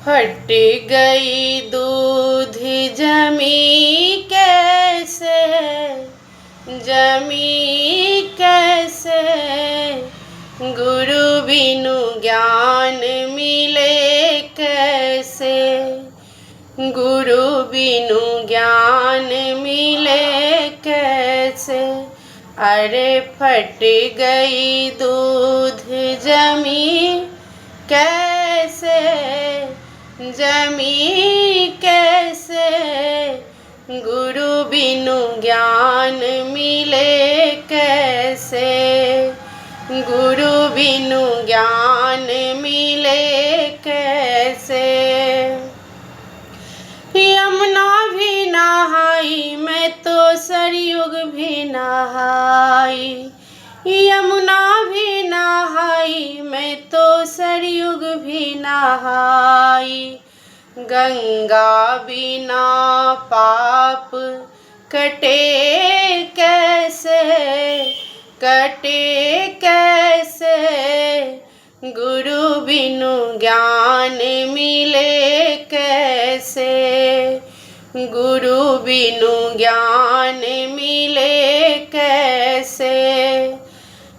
फट गई दूध जमी कैसे, जमी कैसे। गुरु बिनु ज्ञान मिले कैसे, गुरु बिनु ज्ञान मिले कैसे। अरे फट गई दूध जमी कैसे, जमी कैसे। गुरु बिनु ज्ञान मिले कैसे, गुरु बिनु ज्ञान मिले कैसे। यमुना भी नहाई मैं तो सरयुग भी नहाई, यमुना भी नहाई मैं तो सरयुग भी नहाई। गंगा बिना पाप कटे कैसे, कटे कैसे। गुरु बिनु ज्ञान मिले कैसे, गुरु बिनु ज्ञान मिले कैसे।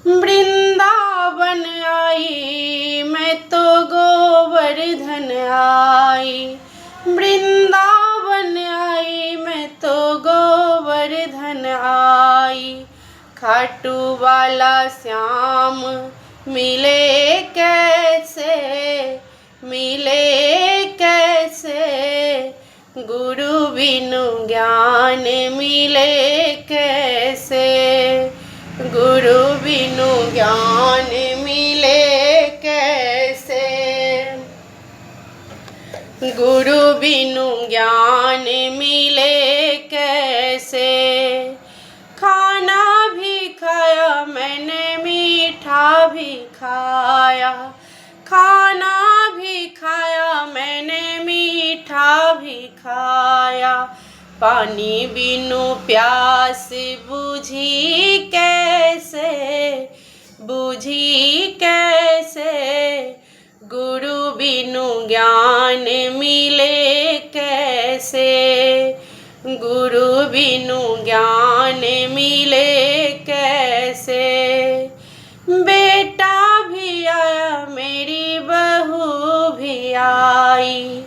वृंदावन आई मैं तो गोवर्धन आई, वृंदावन आई मैं तो गोवर्धन आई। खाटू वाला श्याम मिले कैसे, मिले कैसे। गुरु बिनु ज्ञान मिले कैसे, गुरु बिनु ज्ञान मिले कैसे। गुरु बिनु ज्ञान मिले कैसे। खाना भी खाया मैंने मीठा भी खाया, खाना भी खाया मैंने मीठा भी खाया। पानी बिनु प्यास बुझी कैसे, बुझी कैसे। गुरु बिनु ज्ञान मिले कैसे, गुरु बिनु ज्ञान मिले कैसे। बेटा भी आया मेरी बहू भी आई,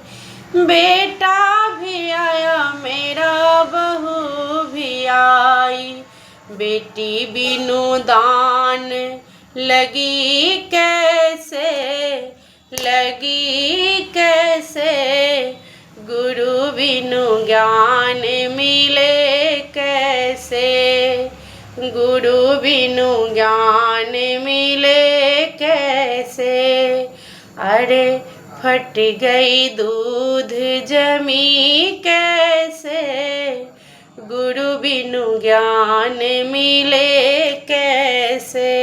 बेटा भी आया मेरा बहू भी आई। बेटी बिनु दान लगी कैसे, लगी कैसे। गुरु बिनु ज्ञान मिले कैसे, गुरु बिनु ज्ञान मिले कैसे। अरे फट गई दूध जमी कैसे, गुरु बिनु ज्ञान मिले कैसे।